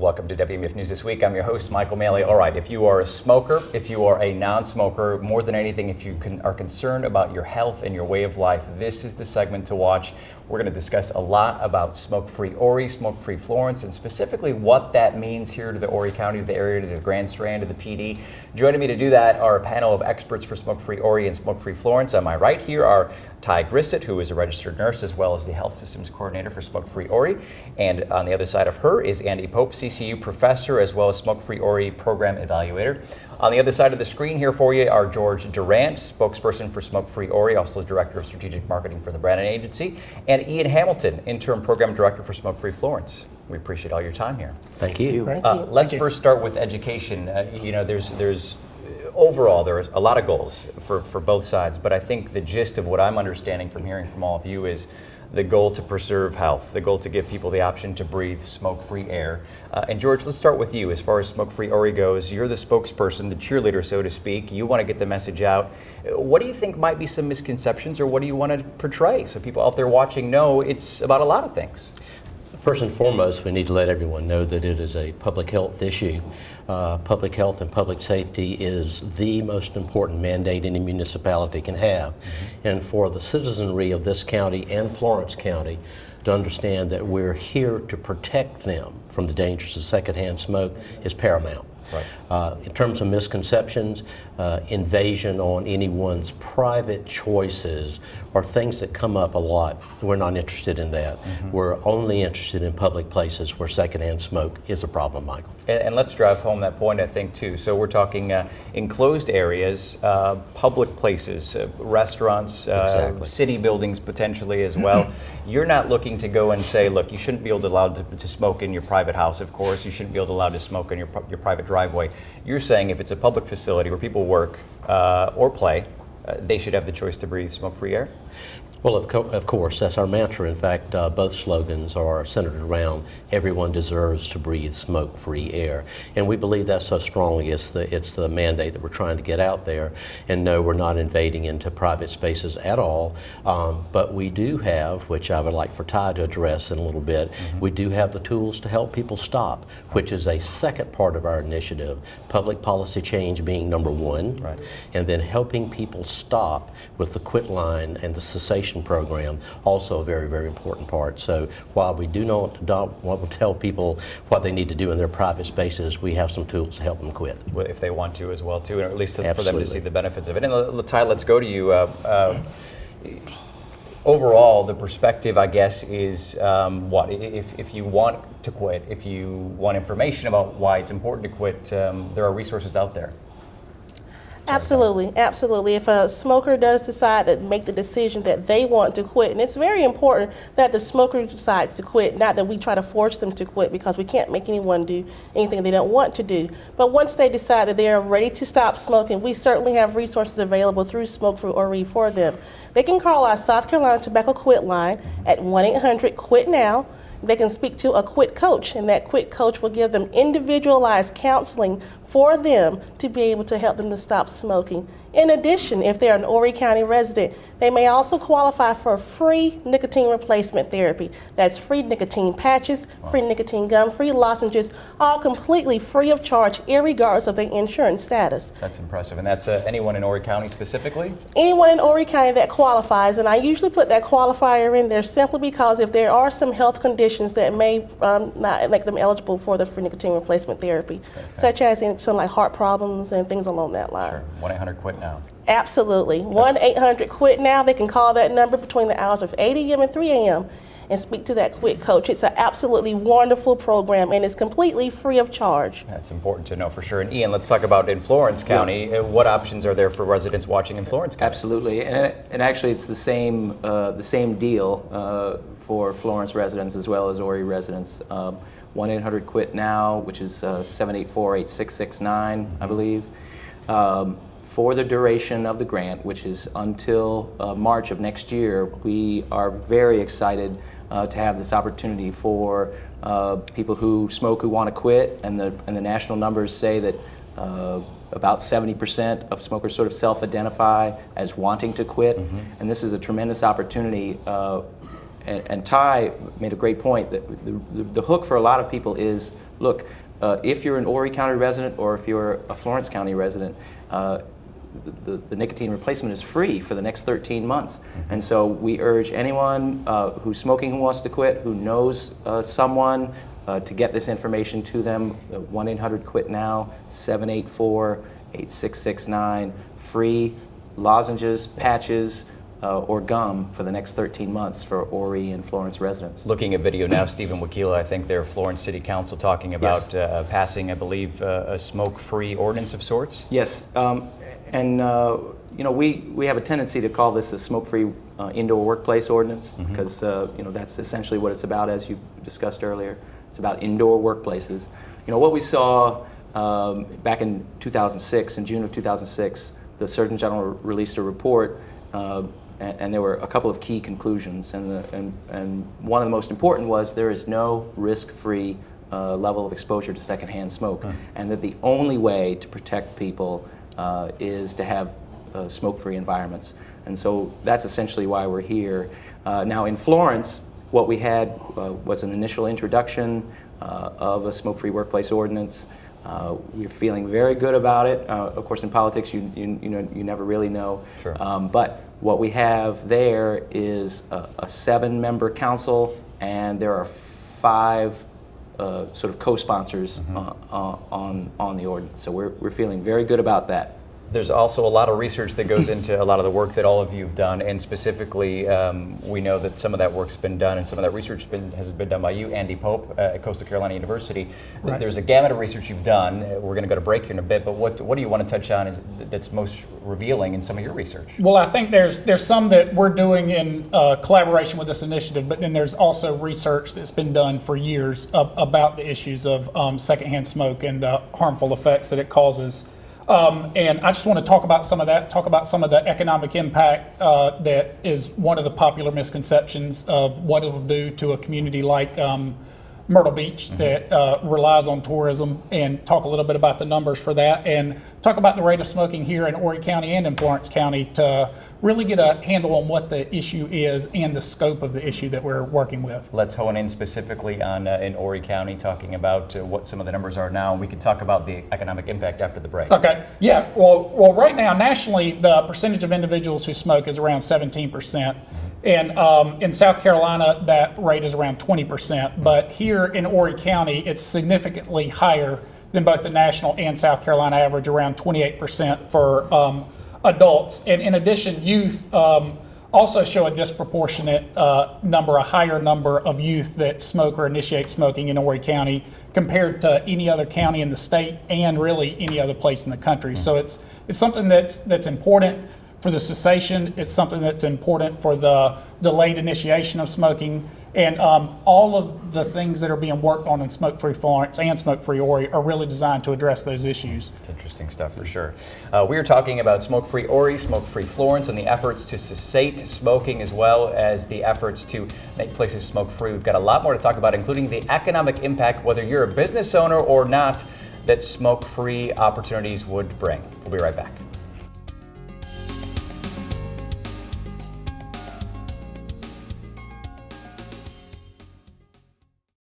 Welcome to WMF News This Week. I'm your host, Michael Maley. All right, if you are a smoker, if you are a non-smoker, more than anything, if you are concerned about your health and your way of life, this is the segment to watch. We're going to discuss a lot about smoke-free Horry, smoke-free Florence, and specifically what that means here to the Horry County, to the area, to the Grand Strand, to the PD. Joining me to do that are a panel of experts for smoke-free Horry and smoke-free Florence. On my right here are Ty Grissett, who is a registered nurse as well as the health systems coordinator for smoke-free Horry. And on the other side of her is Andy Pope, CCU professor as well as smoke-free Horry program evaluator. On the other side of the screen here for you are George Durant, spokesperson for smoke-free Horry, also director of strategic marketing for the Brandon Agency, and Ian Hamilton, interim program director for smoke-free Florence. We appreciate all your time here. Thank you. Let's first start with education. There's overall, there's a lot of goals for both sides, but I think the gist of what I'm understanding from hearing from all of you is the goal to preserve health, the goal to give people the option to breathe smoke-free air. And George, let's start with you. As far as smoke-free Horry goes, you're the spokesperson, the cheerleader, so to speak. You want to get the message out. What do you think might be some misconceptions, or what do you want to portray so people out there watching know it's about a lot of things? First and foremost, we need to let everyone know that it is a public health issue. Public health and public safety is the most important mandate any municipality can have. And for the citizenry of this county and Florence County to understand that we're here to protect them from the dangers of secondhand smoke is paramount. Right. In terms of misconceptions, invasion on anyone's private choices are things that come up a lot. We're not interested in that. We're only interested in public places where secondhand smoke is a problem, Michael. And let's drive home that point, I think, too. So we're talking enclosed areas, public places, restaurants, exactly. City buildings potentially as well. You're not looking to go and say, look, you shouldn't be allowed to smoke in your private house, of course. You shouldn't be allowed to smoke in your private driveway. You're saying if it's a public facility where people work or play, they should have the choice to breathe smoke-free air? Well, of course, that's our mantra. In fact, both slogans are centered around everyone deserves to breathe smoke-free air. And we believe that so strongly. It's the mandate that we're trying to get out there. And no, we're not invading into private spaces at all. But we do have, which I would like for Ty to address in a little bit, we do have the tools to help people stop, which is a second part of our initiative, public policy change being number one, right. And then helping people stop with the quit line and the cessation program, also a very, very important part. So while we don't want to tell people what they need to do in their private spaces, we have some tools to help them quit. Well, if they want to as well, too, or at least for them to see the benefits of it. And Ty, let's go to you. Overall, the perspective, I guess, is what? If you want to quit, if you want information about why it's important to quit, there are resources out there. Absolutely, absolutely. If a smoker does decide to make the decision that they want to quit, and it's very important that the smoker decides to quit, not that we try to force them to quit, because we can't make anyone do anything they don't want to do. But once they decide that they are ready to stop smoking, we certainly have resources available through smoke-free Horry for them. They can call our South Carolina Tobacco Quit line at 1-800-QUIT-NOW. They can speak to a quit coach, and that quit coach will give them individualized counseling for them to be able to help them to stop smoking. In addition, if they're an Horry County resident, they may also qualify for free nicotine replacement therapy. That's free nicotine patches, free nicotine gum, free lozenges, all completely free of charge, irregardless of their insurance status. That's impressive. And that's anyone in Horry County specifically? Anyone in Horry County that qualifies, and I usually put that qualifier in there simply because if there are some health conditions that may not make them eligible for the free nicotine replacement therapy, such as some like heart problems and things along that line. Sure. 1-800-QUIT-NOW. Absolutely. 1-800-QUIT-NOW. They can call that number between the hours of 8 a.m. and 3 a.m. and speak to that quit coach. It's an absolutely wonderful program, and it's completely free of charge. That's important to know for sure. And Ian, let's talk about in Florence County. Yeah. What options are there for residents watching in Florence County? Absolutely, and actually it's the same deal for Florence residents as well as Horry residents. 1-800-QUIT-NOW, which is 784-8669, I believe. For the duration of the grant, which is until March of next year, we are very excited to have this opportunity for people who smoke who want to quit, and the national numbers say that about 70% of smokers sort of self-identify as wanting to quit, and this is a tremendous opportunity. And Ty made a great point that the hook for a lot of people is look, if you're an Horry County resident or if you're a Florence County resident, the nicotine replacement is free for the next 13 months. And so we urge anyone who's smoking who wants to quit, who knows someone, to get this information to them. 1-800-QUIT-NOW, 784-8669, free lozenges, patches, or gum for the next 13 months for Horry and Florence residents. Looking at video now, Stephen Wakila, I think they're Florence City Council talking about passing, I believe, a smoke-free ordinance of sorts. Yes, and you know, we have a tendency to call this a smoke-free indoor workplace ordinance because you know, that's essentially what it's about, as you discussed earlier. It's about indoor workplaces. You know, what we saw back in 2006, in June of 2006, the Surgeon General released a report. And there were a couple of key conclusions, and one of the most important was there is no risk-free level of exposure to secondhand smoke, and that the only way to protect people is to have smoke-free environments. And so that's essentially why we're here. Now in Florence, what we had was an initial introduction of a smoke-free workplace ordinance. We're feeling very good about it. Of course, in politics, you never really know. Sure. But what we have there is a 7-member council, and there are 5 sort of co-sponsors on the ordinance. So we're feeling very good about that. There's also a lot of research that goes into a lot of the work that all of you have done, and specifically, we know that some of that work's been done, and some of that research has been done by you, Andy Pope, at Coastal Carolina University. Right. There's a gamut of research you've done. We're going to go to break here in a bit, but what do you want to touch on that's most revealing in some of your research? Well, I think there's some that we're doing in collaboration with this initiative, but then there's also research that's been done for years about the issues of secondhand smoke and the harmful effects that it causes. And I just want to talk about some of that, talk about some of the economic impact that is one of the popular misconceptions of what it will do to a community like Myrtle Beach that relies on tourism, and talk a little bit about the numbers for that, and talk about the rate of smoking here in Horry County and in Florence County to really get a handle on what the issue is and the scope of the issue that we're working with. Let's hone in specifically on in Horry County, talking about what some of the numbers are now. We can talk about the economic impact after the break. Okay, yeah, well right now nationally the percentage of individuals who smoke is around 17%. And in South Carolina, that rate is around 20%. But here in Horry County, it's significantly higher than both the national and South Carolina average, around 28% for adults. And in addition, youth also show a disproportionate number, a higher number of youth that smoke or initiate smoking in Horry County compared to any other county in the state and really any other place in the country. So it's something that's important for the cessation. It's something that's important for the delayed initiation of smoking, and all of the things that are being worked on in Smoke-Free Florence and Smoke-Free Horry are really designed to address those issues. It's interesting stuff for sure. We are talking about Smoke-Free Horry, Smoke-Free Florence, and the efforts to cessate smoking as well as the efforts to make places smoke-free. We've got a lot more to talk about, including the economic impact, whether you're a business owner or not, that smoke-free opportunities would bring. We'll be right back.